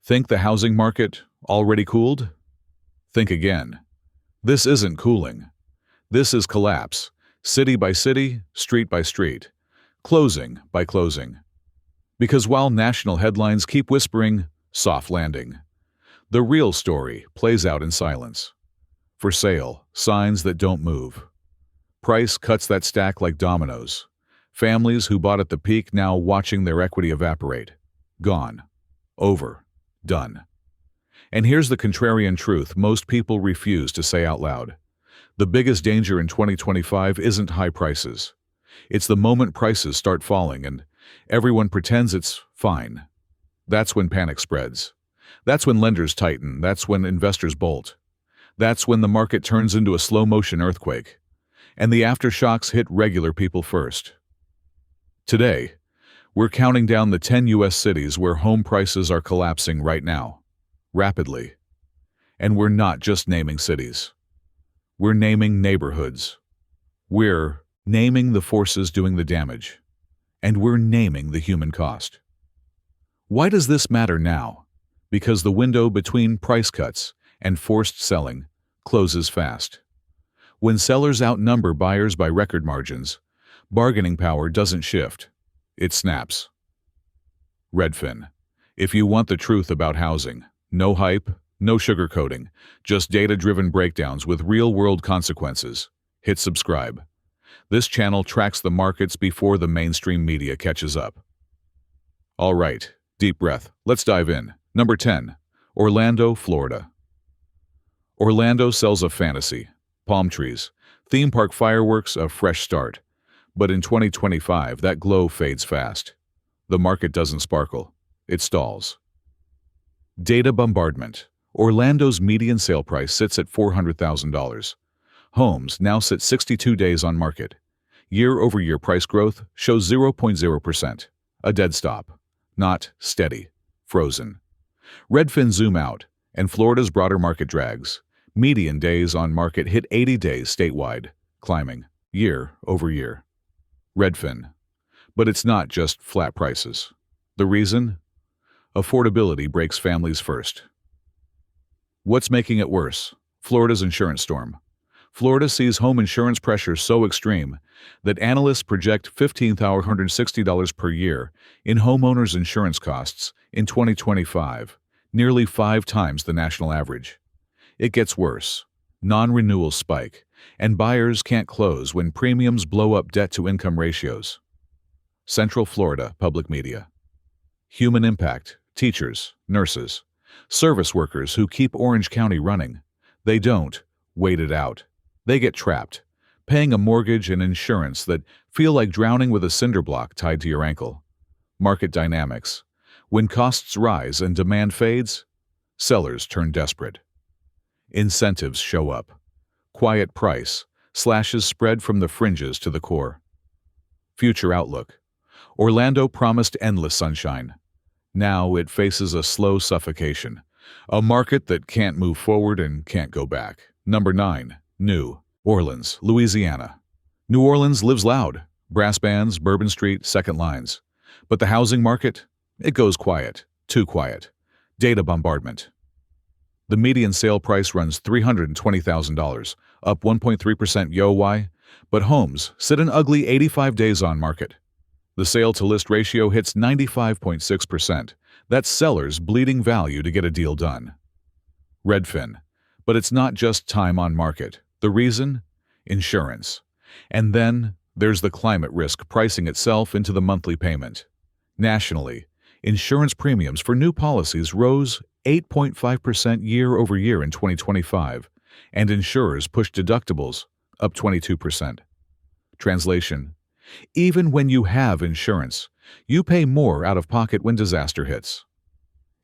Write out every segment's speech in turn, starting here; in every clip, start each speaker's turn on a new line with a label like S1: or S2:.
S1: Think the housing market already cooled? Think again. This isn't cooling. This is collapse, city by city, street by street, closing by closing. Because while national headlines keep whispering, soft landing, the real story plays out in silence. For sale, signs that don't move. Price cuts that stack like dominoes. Families who bought at the peak now watching their equity evaporate. Gone. Over. Done. And here's the contrarian truth most people refuse to say out loud. The biggest danger in 2025 isn't high prices. It's the moment prices start falling and everyone pretends it's fine. That's when panic spreads. That's when lenders tighten. That's when investors bolt. That's when the market turns into a slow-motion earthquake. And the aftershocks hit regular people first. Today, we're counting down the 10 U.S. cities where home prices are collapsing right now, rapidly. And we're not just naming cities. We're naming neighborhoods. We're naming the forces doing the damage. And we're naming the human cost. Why does this matter now? Because the window between price cuts and forced selling closes fast. When sellers outnumber buyers by record margins, bargaining power doesn't shift. It snaps. Redfin. If you want the truth about housing, no hype, no sugarcoating, just data-driven breakdowns with real-world consequences, hit subscribe. This channel tracks the markets before the mainstream media catches up. All right, deep breath. Let's dive in. Number 10. Orlando, Florida. Orlando sells a fantasy. Palm trees, theme park fireworks, a fresh start. But in 2025, that glow fades fast. The market doesn't sparkle. It stalls. Data bombardment. Orlando's median sale price sits at $400,000. Homes now sit 62 days on market. Year-over-year price growth shows 0.0%. A dead stop. Not steady. Frozen. Redfin zoom out, and Florida's broader market drags. Median days on market hit 80 days statewide, climbing year over year. Redfin. But it's not just flat prices. The reason? Affordability breaks families first. What's making it worse? Florida's insurance storm. Florida sees home insurance pressure so extreme that analysts project $15,160 per year in homeowners' insurance costs in 2025, nearly 5 times the national average. It gets worse. Non-renewals spike, and buyers can't close when premiums blow up debt-to-income ratios. Central Florida Public Media. Human impact. Teachers, nurses, service workers who keep Orange County running. They don't wait it out. They get trapped, paying a mortgage and insurance that feel like drowning with a cinder block tied to your ankle. Market dynamics. When costs rise and demand fades, sellers turn desperate. Incentives show up. Quiet price slashes spread from the fringes to the core. Future outlook. Orlando promised endless sunshine. Now it faces a slow suffocation. A market that can't move forward and can't go back. Number 9. New Orleans, Louisiana. New Orleans lives loud. Brass bands, Bourbon Street, second lines. But the housing market? It goes quiet. Too quiet. Data bombardment. The median sale price runs $320,000, up 1.3% YoY, but homes sit an ugly 85 days on market. The sale-to-list ratio hits 95.6%. That's sellers bleeding value to get a deal done. Redfin. But it's not just time on market. The reason? Insurance. And then there's the climate risk pricing itself into the monthly payment. Nationally, insurance premiums for new policies rose 8.5% year over year in 2025, and insurers pushed deductibles up 22%. Translation: even when you have insurance, you pay more out of pocket when disaster hits.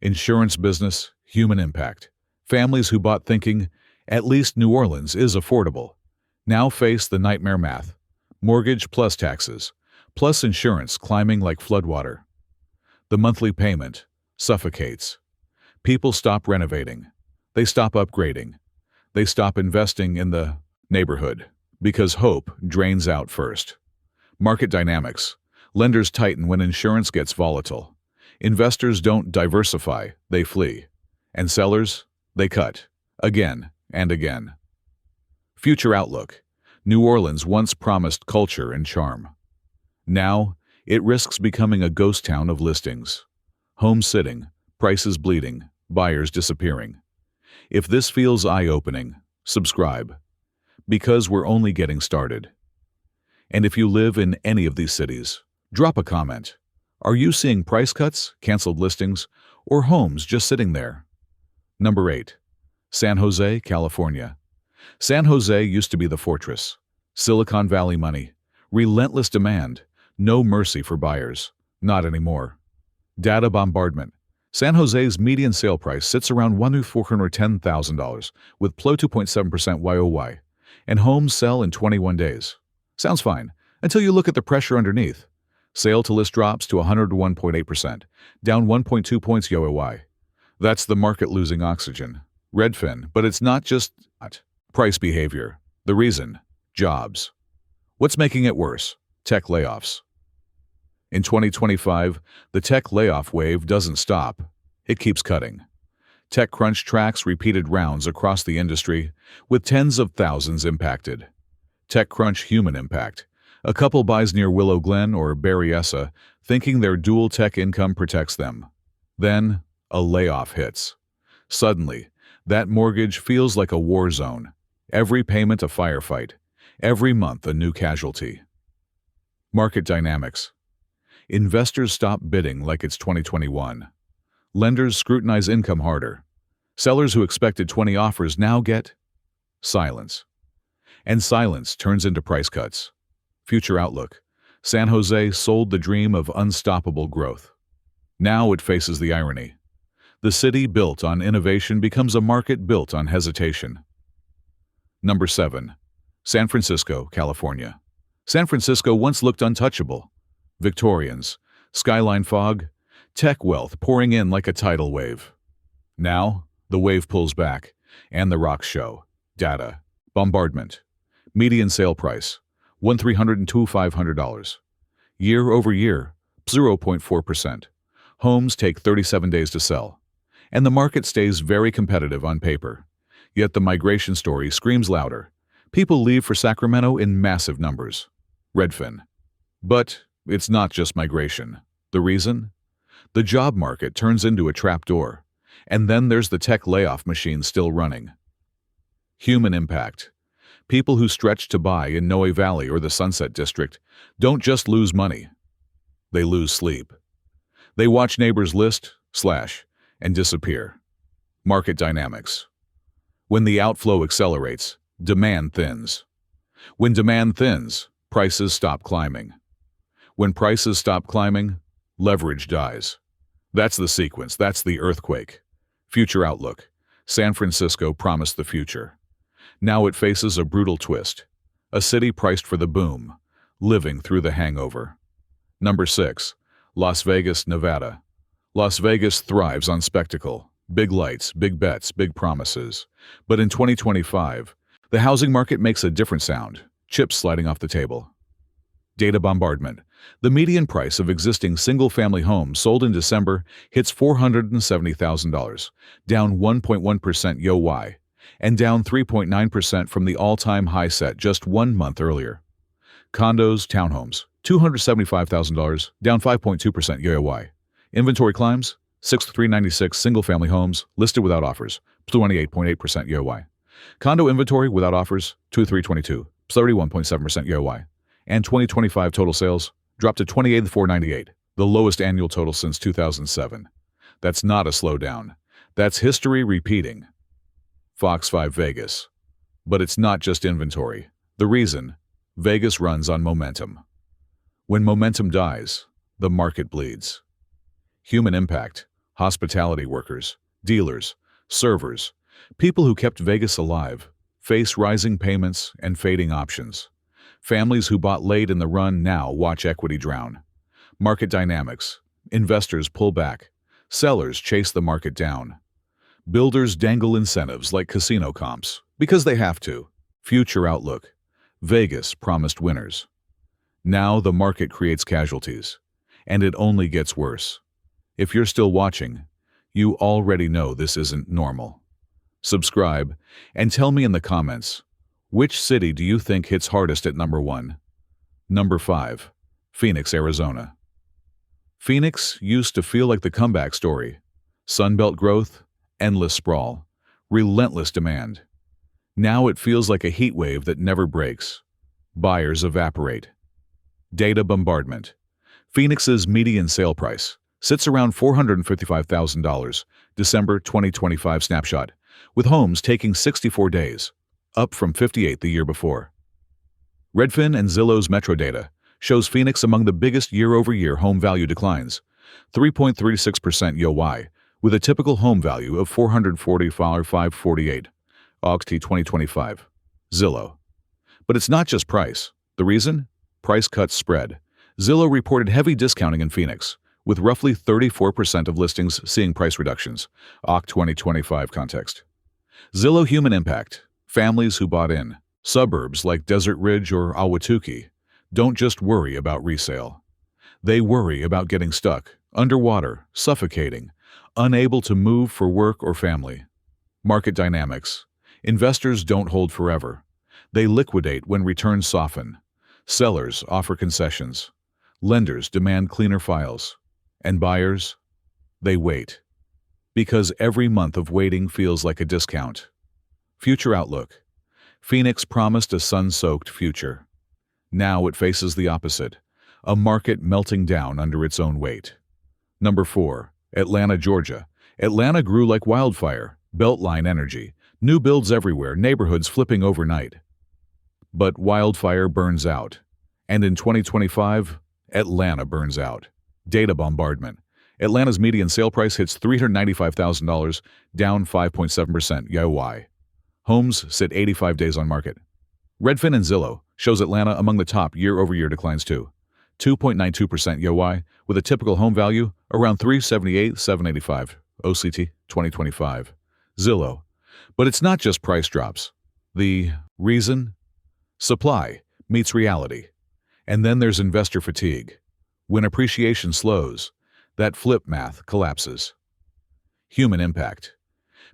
S1: Insurance business, human impact. Families who bought thinking, at least New Orleans is affordable, now face the nightmare math. Mortgage plus taxes, plus insurance climbing like floodwater. The monthly payment suffocates. People stop renovating. They stop upgrading. They stop investing in the neighborhood because hope drains out first. Market dynamics. Lenders tighten when insurance gets volatile. Investors don't diversify, they flee. And sellers, they cut. Again and again. Future outlook. New Orleans once promised culture and charm. Now, it risks becoming a ghost town of listings. Homes sitting, prices bleeding, buyers disappearing. If this feels eye-opening, subscribe. Because we're only getting started. And if you live in any of these cities, drop a comment. Are you seeing price cuts, canceled listings, or homes just sitting there? Number 8. San Jose, California. San Jose used to be the fortress. Silicon Valley money. Relentless demand. No mercy for buyers. Not anymore. Data bombardment. San Jose's median sale price sits around $1,410,000 with PLO 2.7% YOY, and homes sell in 21 days. Sounds fine, until you look at the pressure underneath. Sale to list drops to 101.8%, down 1.2 points YOY. That's the market losing oxygen. Redfin, but it's not just price behavior. The reason? Jobs. What's making it worse? Tech layoffs. In 2025, the tech layoff wave doesn't stop. It keeps cutting. TechCrunch tracks repeated rounds across the industry, with tens of thousands impacted. TechCrunch human impact. A couple buys near Willow Glen or Berryessa, thinking their dual tech income protects them. Then, a layoff hits. Suddenly, that mortgage feels like a war zone. Every payment a firefight. Every month a new casualty. Market dynamics. Investors stop bidding like it's 2021. Lenders scrutinize income harder. Sellers who expected 20 offers now get silence. And silence turns into price cuts. Future outlook. San Jose sold the dream of unstoppable growth. Now it faces the irony. The city built on innovation becomes a market built on hesitation. Number 7. San Francisco, California. San Francisco once looked untouchable. Victorians, skyline fog, tech wealth pouring in like a tidal wave. Now, the wave pulls back, and the rocks show. Data. Bombardment. Median sale price, $1,302,500. Year over year, 0.4%. Homes take 37 days to sell. And the market stays very competitive on paper. Yet the migration story screams louder. People leave for Sacramento in massive numbers. Redfin. But it's not just migration. The reason? The job market turns into a trapdoor. And then there's the tech layoff machine still running. Human impact. People who stretch to buy in Noe Valley or the Sunset District don't just lose money. They lose sleep. They watch neighbors list, slash, and disappear. Market dynamics. When the outflow accelerates, demand thins. When demand thins, prices stop climbing. When prices stop climbing, leverage dies. That's the sequence, that's the earthquake. Future outlook. San Francisco promised the future. Now it faces a brutal twist. A city priced for the boom, living through the hangover. Number 6. Las Vegas, Nevada. Las Vegas thrives on spectacle. Big lights, big bets, big promises. But in 2025, the housing market makes a different sound. Chips sliding off the table. Data bombardment. The median price of existing single-family homes sold in December hits $470,000, down 1.1% YOY, and down 3.9% from the all-time high set just 1 month earlier. Condos, townhomes, $275,000, down 5.2% YOY. Inventory climbs, 6,396 single-family homes listed without offers, 28.8% YOY. Condo inventory without offers, 2,322, 31.7% YOY. And 2025 total sales dropped to 28,498, the lowest annual total since 2007. That's not a slowdown. That's history repeating. Fox 5 Vegas. But it's not just inventory. The reason? Vegas runs on momentum. When momentum dies, the market bleeds. Human impact, hospitality workers, dealers, servers, people who kept Vegas alive, face rising payments and fading options. Families who bought late in the run now watch equity drown. Market dynamics. Investors pull back. Sellers chase the market down. Builders dangle incentives like casino comps, because they have to. Future outlook. Vegas promised winners. Now the market creates casualties. And it only gets worse. If you're still watching, you already know this isn't normal. Subscribe and tell me in the comments, which city do you think hits hardest at number 1? Number 5. Phoenix, Arizona. Phoenix used to feel like the comeback story. Sunbelt growth, endless sprawl, relentless demand. Now it feels like a heat wave that never breaks. Buyers evaporate. Data bombardment. Phoenix's median sale price sits around $455,000, December 2025 snapshot, with homes taking 64 days, up from 58 the year before. Redfin and Zillow's metro data shows Phoenix among the biggest year-over-year home value declines, 3.36% YoY, with a typical home value of $445,548, August 2025. Zillow. But it's not just price. The reason? Price cuts spread. Zillow reported heavy discounting in Phoenix, with roughly 34% of listings seeing price reductions, August 2025 context. Zillow human impact. Families who bought in. Suburbs like Desert Ridge or Ahwatukee don't just worry about resale. They worry about getting stuck, underwater, suffocating, unable to move for work or family. Market dynamics. Investors don't hold forever. They liquidate when returns soften. Sellers offer concessions. Lenders demand cleaner files. And buyers? They wait. Because every month of waiting feels like a discount. Future outlook. Phoenix promised a sun-soaked future. Now it faces the opposite, a market melting down under its own weight. Number 4. Atlanta, Georgia. Atlanta grew like wildfire, Beltline energy, new builds everywhere, neighborhoods flipping overnight. But wildfire burns out. And in 2025, Atlanta burns out. Data bombardment. Atlanta's median sale price hits $395,000, down 5.7% YoY. Homes sit 85 days on market. Redfin and Zillow shows Atlanta among the top year-over-year declines too. 2.92% YoY, with a typical home value around $378,785, OCT 2025. Zillow. But it's not just price drops. The reason? Supply meets reality. And then there's investor fatigue. When appreciation slows, that flip math collapses. Human impact.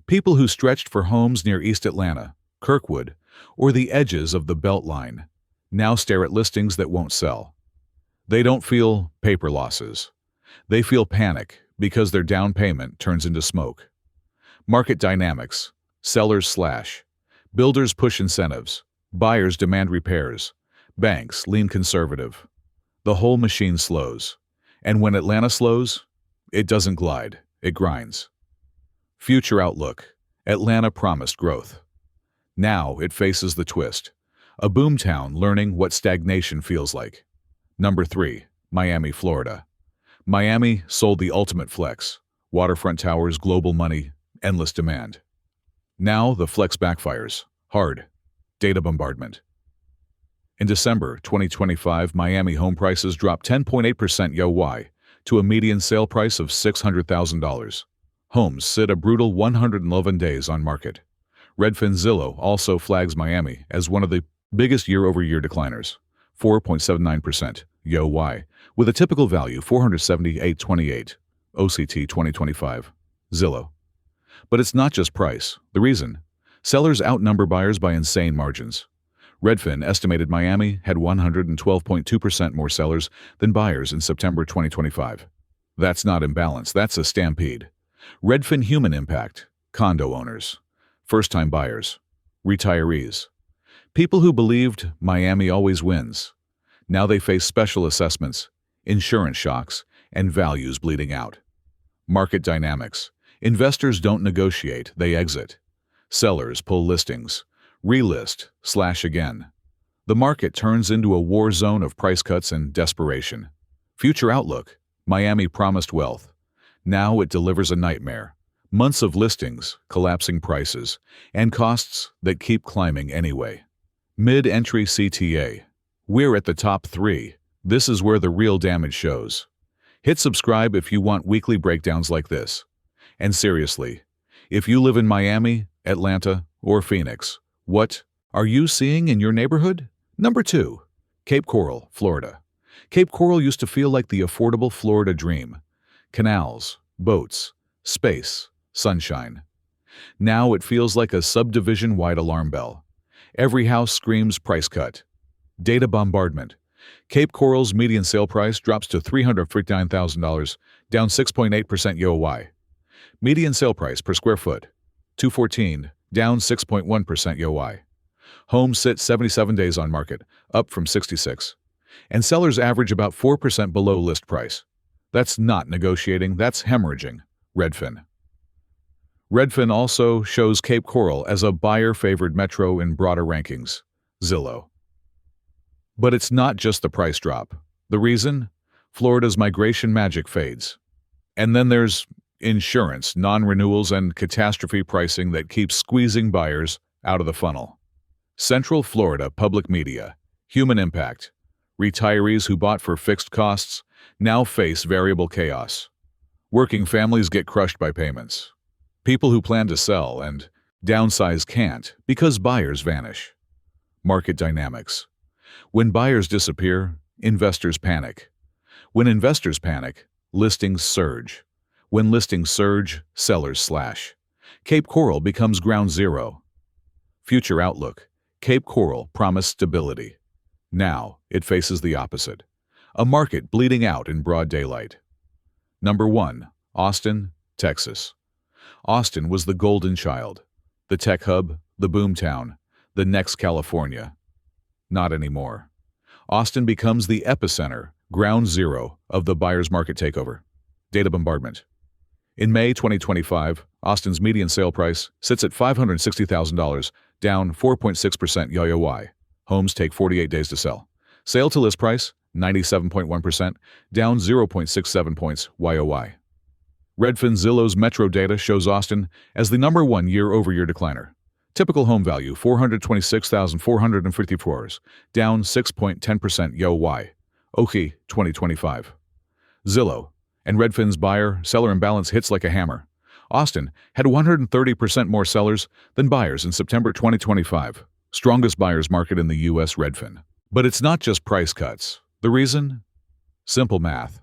S1: People who stretched for homes near East Atlanta, Kirkwood, or the edges of the Beltline now stare at listings that won't sell. They don't feel paper losses. They feel panic because their down payment turns into smoke. Market dynamics. Sellers slash. Builders push incentives. Buyers demand repairs. Banks lean conservative. The whole machine slows. And when Atlanta slows, it doesn't glide, it grinds. Future outlook. Atlanta promised growth. Now it faces the twist. A boomtown learning what stagnation feels like. Number 3. Miami, Florida. Miami sold the ultimate flex. Waterfront towers, global money, endless demand. Now the flex backfires. Hard. Data bombardment. In December 2025, Miami home prices dropped 10.8% YoY to a median sale price of $600,000. Homes sit a brutal 111 days on market. Redfin Zillow also flags Miami as one of the biggest year-over-year decliners, 4.79% YoY, with a typical value $478.28, OCT 2025. Zillow. But it's not just price. The reason? Sellers outnumber buyers by insane margins. Redfin estimated Miami had 112.2% more sellers than buyers in September 2025. That's not imbalance, that's a stampede. Redfin human impact. Condo owners. First-time buyers. Retirees. People who believed Miami always wins. Now they face special assessments, insurance shocks, and values bleeding out. Market dynamics. Investors don't negotiate, they exit. Sellers pull listings. Relist, slash again. The market turns into a war zone of price cuts and desperation. Future outlook. Miami promised wealth. Now it delivers a nightmare. Months of listings, collapsing prices, and costs that keep climbing anyway. Mid-entry CTA. We're at the top 3. This is where the real damage shows. Hit subscribe if you want weekly breakdowns like this. And seriously, if you live in Miami, Atlanta, or Phoenix, what are you seeing in your neighborhood? Number 2. Cape Coral, Florida. Cape Coral used to feel like the affordable Florida dream. Canals, boats, space, sunshine. Now it feels like a subdivision-wide alarm bell. Every house screams price cut. Data bombardment. Cape Coral's median sale price drops to $359,000, down 6.8% YoY. Median sale price per square foot, $214, down 6.1% YoY. Homes sit 77 days on market, up from 66. And sellers average about 4% below list price. That's not negotiating, that's hemorrhaging. Redfin. Redfin also shows Cape Coral as a buyer-favored metro in broader rankings. Zillow. But it's not just the price drop. The reason? Florida's migration magic fades. And then there's insurance, non-renewals, and catastrophe pricing that keeps squeezing buyers out of the funnel. Central Florida public media. Human impact. Retirees who bought for fixed costs now face variable chaos. Working families get crushed by payments. People who plan to sell and downsize can't because buyers vanish. Market dynamics. When buyers disappear, investors panic. When investors panic, listings surge. When listings surge, sellers slash. Cape Coral becomes ground zero. Future outlook. Cape Coral promised stability. Now it faces the opposite. A market bleeding out in broad daylight. Number 1. Austin, Texas. Austin was the golden child. The tech hub, the boomtown, the next California. Not anymore. Austin becomes the epicenter, ground zero of the buyer's market takeover. Data bombardment. In May 2025, Austin's median sale price sits at $560,000, down 4.6% YoY. Homes take 48 days to sell. Sale to list price, 97.1%, down 0.67 points YoY. Redfin Zillow's metro data shows Austin as the number 1 year-over-year decliner. Typical home value, $426,454, down 6.10% YoY. OKI 2025. Zillow and Redfin's buyer-seller imbalance hits like a hammer. Austin had 130% more sellers than buyers in September 2025. Strongest buyer's market in the U.S. Redfin. But it's not just price cuts. The reason? Simple math.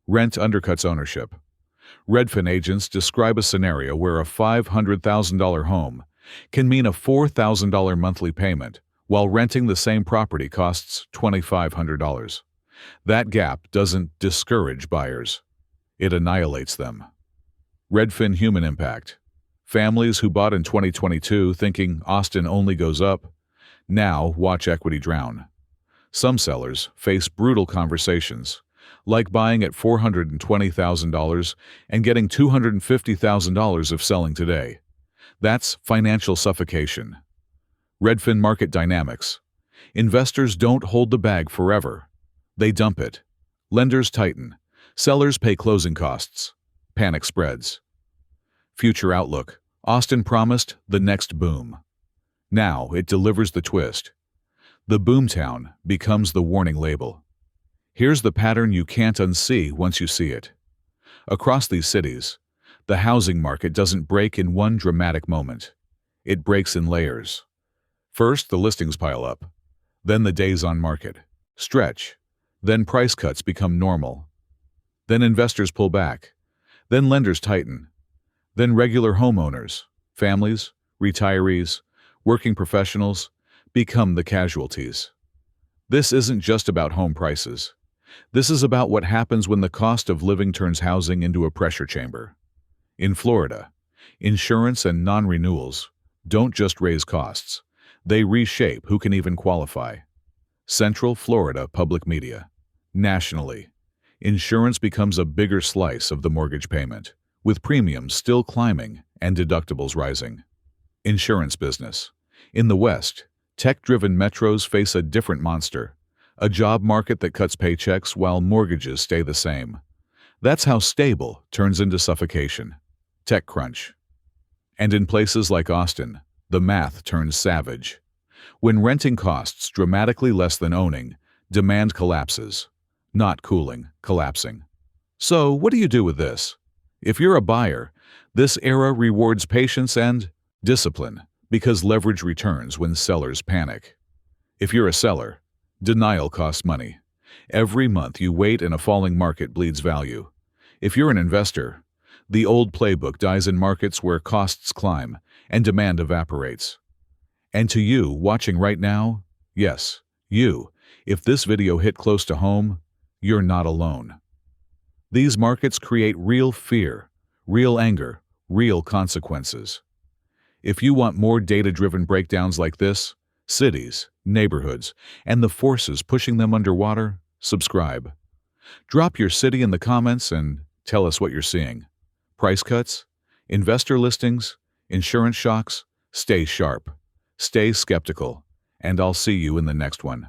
S1: Rent undercuts ownership. Redfin agents describe a scenario where a $500,000 home can mean a $4,000 monthly payment, while renting the same property costs $2,500. That gap doesn't discourage buyers. It annihilates them. Redfin human impact. Families who bought in 2022 thinking Austin only goes up, now watch equity drown. Some sellers face brutal conversations, like buying at $420,000 and getting $250,000 of selling today. That's financial suffocation. Redfin market dynamics. Investors don't hold the bag forever. They dump it. Lenders tighten. Sellers pay closing costs. Panic spreads. Future outlook. Austin promised the next boom. Now it delivers the twist. The boomtown becomes the warning label. Here's the pattern you can't unsee once you see it. Across these cities, the housing market doesn't break in one dramatic moment. It breaks in layers. First, the listings pile up. Then the days on market stretch. Then price cuts become normal. Then investors pull back. Then lenders tighten. Then regular homeowners, families, retirees, working professionals become the casualties. This isn't just about home prices. This is about what happens when the cost of living turns housing into a pressure chamber. In Florida, insurance and non-renewals don't just raise costs. They reshape who can even qualify. Central Florida public media. Nationally, insurance becomes a bigger slice of the mortgage payment, with premiums still climbing and deductibles rising. Insurance business. In the West, tech-driven metros face a different monster, a job market that cuts paychecks while mortgages stay the same. That's how stable turns into suffocation. Tech crunch. And in places like Austin, the math turns savage. When renting costs dramatically less than owning, demand collapses. Not cooling, collapsing. So, what do you do with this? If you're a buyer, this era rewards patience and discipline because leverage returns when sellers panic. If you're a seller, denial costs money. Every month you wait in a falling market bleeds value. If you're an investor, the old playbook dies in markets where costs climb and demand evaporates. And to you watching right now, yes, you, if this video hit close to home, you're not alone. These markets create real fear, real anger, real consequences. If you want more data-driven breakdowns like this, cities, neighborhoods, and the forces pushing them underwater, subscribe. Drop your city in the comments and tell us what you're seeing. Price cuts? Investor listings? Insurance shocks? Stay sharp. Stay skeptical. And I'll see you in the next one.